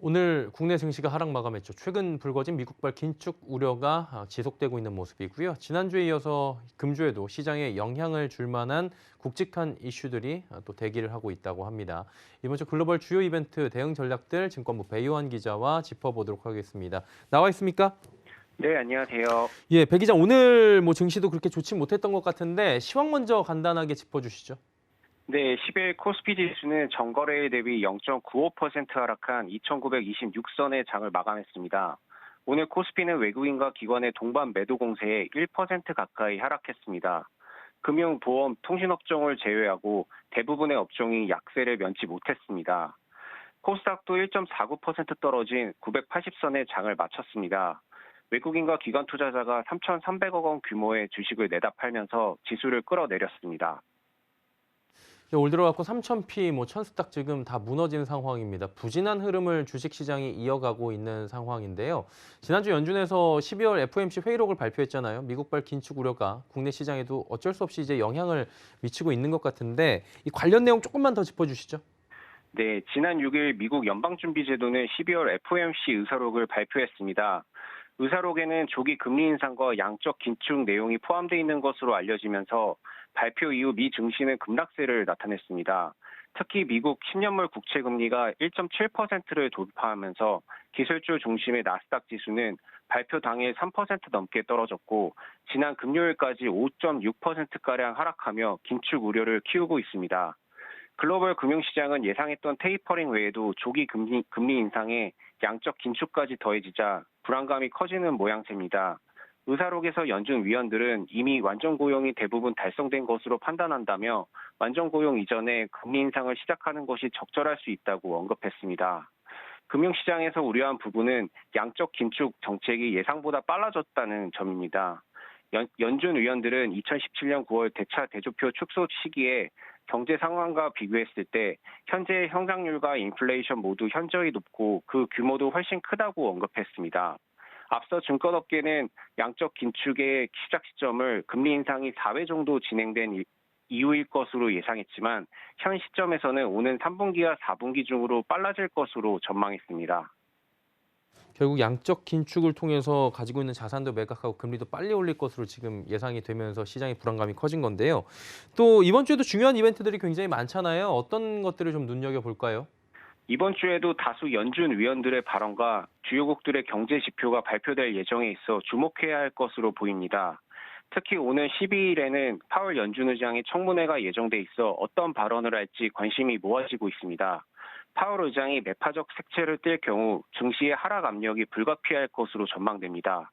오늘 국내 증시가 하락 마감했죠. 최근 불거진 미국발 긴축 우려가 지속되고 있는 모습이고요. 지난주에 이어서 금주에도 시장에 영향을 줄 만한 굵직한 이슈들이 또 대기를 하고 있다고 합니다. 이번 주 글로벌 주요 이벤트 대응 전략들 증권부 배요한 기자와 짚어보도록 하겠습니다. 나와 있습니까? 네, 안녕하세요. 예, 배 기자 오늘 증시도 그렇게 좋지 못했던 것 같은데 시황 먼저 간단하게 짚어주시죠. 네, 10일 코스피 지수는 전거래일 대비 0.95% 하락한 2,926선의 장을 마감했습니다. 오늘 코스피는 외국인과 기관의 동반 매도 공세에 1% 가까이 하락했습니다. 금융, 보험, 통신업종을 제외하고 대부분의 업종이 약세를 면치 못했습니다. 코스닥도 1.49% 떨어진 980선의 장을 마쳤습니다. 외국인과 기관 투자자가 3,300억 원 규모의 주식을 내다 팔면서 지수를 끌어내렸습니다. 올 들어갖고 3,000피, 1,000스탁 지금 다 무너진 상황입니다. 부진한 흐름을 주식시장이 이어가고 있는 상황인데요. 지난주 연준에서 12월 FOMC 회의록을 발표했잖아요. 미국발 긴축 우려가 국내 시장에도 어쩔 수 없이 이제 영향을 미치고 있는 것 같은데 이 관련 내용 조금만 더 짚어주시죠. 네, 지난 6일 미국 연방준비제도는 12월 FOMC 의사록을 발표했습니다. 의사록에는 조기 금리 인상과 양적 긴축 내용이 포함되어 있는 것으로 알려지면서 발표 이후 미 증시는 급락세를 나타냈습니다. 특히 미국 10년물 국채 금리가 1.7%를 돌파하면서 기술주 중심의 나스닥 지수는 발표 당일 3% 넘게 떨어졌고 지난 금요일까지 5.6%가량 하락하며 긴축 우려를 키우고 있습니다. 글로벌 금융시장은 예상했던 테이퍼링 외에도 조기 금리 인상에 양적 긴축까지 더해지자 불안감이 커지는 모양새입니다. 의사록에서 연준 위원들은 이미 완전 고용이 대부분 달성된 것으로 판단한다며 완전 고용 이전에 금리 인상을 시작하는 것이 적절할 수 있다고 언급했습니다. 금융시장에서 우려한 부분은 양적 긴축 정책이 예상보다 빨라졌다는 점입니다. 연준 위원들은 2017년 9월 대차 대조표 축소 시기에 경제 상황과 비교했을 때 현재의 성장률과 인플레이션 모두 현저히 높고 그 규모도 훨씬 크다고 언급했습니다. 앞서 증권업계는 양적 긴축의 시작 시점을 금리 인상이 4회 정도 진행된 이후일 것으로 예상했지만 현 시점에서는 오는 3분기와 4분기 중으로 빨라질 것으로 전망했습니다. 결국 양적 긴축을 통해서 가지고 있는 자산도 매각하고 금리도 빨리 올릴 것으로 지금 예상이 되면서 시장의 불안감이 커진 건데요. 또 이번 주에도 중요한 이벤트들이 굉장히 많잖아요. 어떤 것들을 좀 눈여겨볼까요? 이번 주에도 다수 연준 위원들의 발언과 주요국들의 경제 지표가 발표될 예정에 있어 주목해야 할 것으로 보입니다. 특히 오는 12일에는 파월 연준 의장의 청문회가 예정돼 있어 어떤 발언을 할지 관심이 모아지고 있습니다. 파월 의장이 매파적 색채를 띨 경우 증시의 하락 압력이 불가피할 것으로 전망됩니다.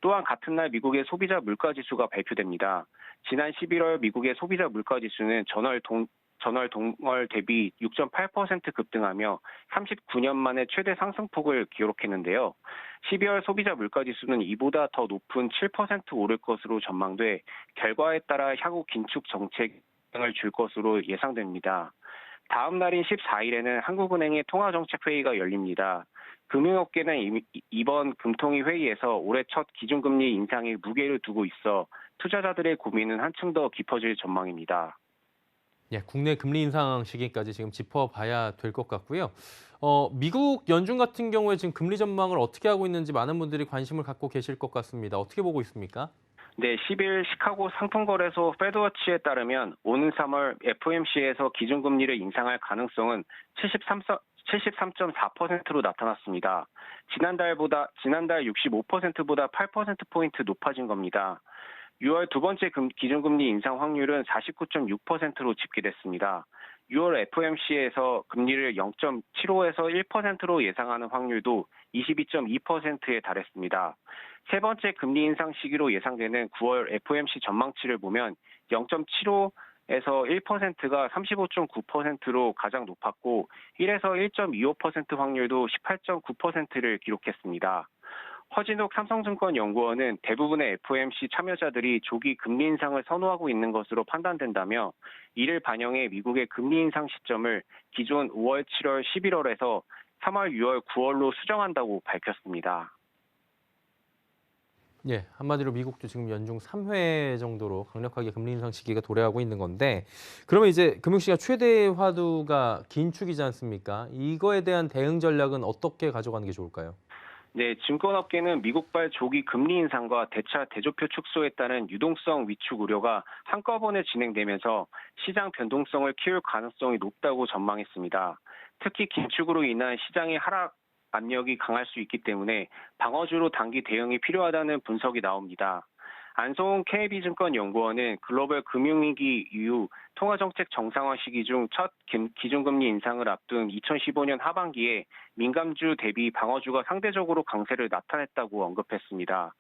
또한 같은 날 미국의 소비자 물가지수가 발표됩니다. 지난 11월 미국의 소비자 물가지수는 전월 동월 대비 6.8% 급등하며 39년 만에 최대 상승폭을 기록했는데요. 12월 소비자 물가지수는 이보다 더 높은 7% 오를 것으로 전망돼 결과에 따라 향후 긴축 정책을 줄 것으로 예상됩니다. 다음 날인 14일에는 한국은행의 통화정책회의가 열립니다. 금융업계는 이번 금통위 회의에서 올해 첫 기준금리 인상에 무게를 두고 있어 투자자들의 고민은 한층 더 깊어질 전망입니다. 예, 국내 금리 인상 시기까지 지금 짚어봐야 될 것 같고요. 미국 연준 같은 경우에 지금 금리 전망을 어떻게 하고 있는지 많은 분들이 관심을 갖고 계실 것 같습니다. 어떻게 보고 있습니까? 네, 10일 시카고 상품거래소 페드워치에 따르면 오는 3월 FOMC에서 기준금리를 인상할 가능성은 73.4%로 나타났습니다. 지난달 65%보다 8%포인트 높아진 겁니다. 6월 두 번째 기준금리 인상 확률은 49.6%로 집계됐습니다. 6월 FOMC에서 금리를 0.75에서 1%로 예상하는 확률도 22.2%에 달했습니다. 세 번째 금리 인상 시기로 예상되는 9월 FOMC 전망치를 보면 0.75에서 1%가 35.9%로 가장 높았고 1에서 1.25% 확률도 18.9%를 기록했습니다. 허진욱 삼성증권 연구원은 대부분의 FOMC 참여자들이 조기 금리 인상을 선호하고 있는 것으로 판단된다며 이를 반영해 미국의 금리 인상 시점을 기존 5월, 7월, 11월에서 3월, 6월, 9월로 수정한다고 밝혔습니다. 예, 한마디로 미국도 지금 연중 3회 정도로 강력하게 금리 인상 시기가 도래하고 있는 건데 그러면 이제 금융시장 최대 화두가 긴축이지 않습니까? 이거에 대한 대응 전략은 어떻게 가져가는 게 좋을까요? 네, 증권업계는 미국발 조기 금리 인상과 대차 대조표 축소에 따른 유동성 위축 우려가 한꺼번에 진행되면서 시장 변동성을 키울 가능성이 높다고 전망했습니다. 특히 긴축으로 인한 시장의 하락 압력이 강할 수 있기 때문에 방어주로 단기 대응이 필요하다는 분석이 나옵니다. 안성훈 KB증권 연구원은 글로벌 금융위기 이후 통화정책 정상화 시기 중 첫 기준금리 인상을 앞둔 2015년 하반기에 민감주 대비 방어주가 상대적으로 강세를 나타냈다고 언급했습니다.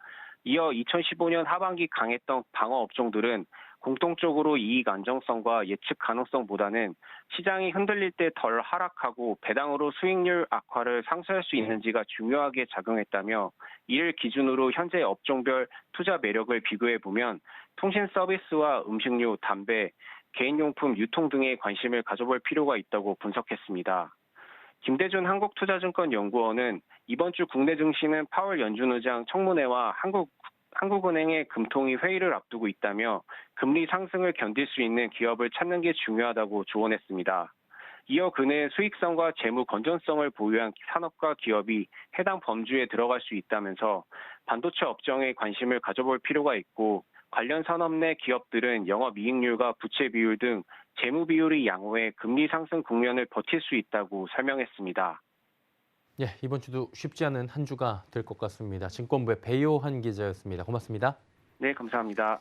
이어 2015년 하반기 강했던 방어 업종들은 공통적으로 이익 안정성과 예측 가능성보다는 시장이 흔들릴 때 덜 하락하고 배당으로 수익률 악화를 상쇄할 수 있는지가 중요하게 작용했다며 이를 기준으로 현재 업종별 투자 매력을 비교해 보면 통신 서비스와 음식료, 담배, 개인용품, 유통 등에 관심을 가져볼 필요가 있다고 분석했습니다. 김대준 한국투자증권연구원은 이번 주 국내 증시는 파월 연준 의장 청문회와 한국은행의 금통위 회의를 앞두고 있다며 금리 상승을 견딜 수 있는 기업을 찾는 게 중요하다고 조언했습니다. 이어 그는 수익성과 재무 건전성을 보유한 산업과 기업이 해당 범주에 들어갈 수 있다면서 반도체 업종에 관심을 가져볼 필요가 있고 관련 산업 내 기업들은 영업이익률과 부채 비율 등 재무 비율이 양호해 금리 상승 국면을 버틸 수 있다고 설명했습니다. 예, 이번 주도 쉽지 않은 한 주가 될 것 같습니다. 증권부의 배요한 기자였습니다. 고맙습니다. 네, 감사합니다.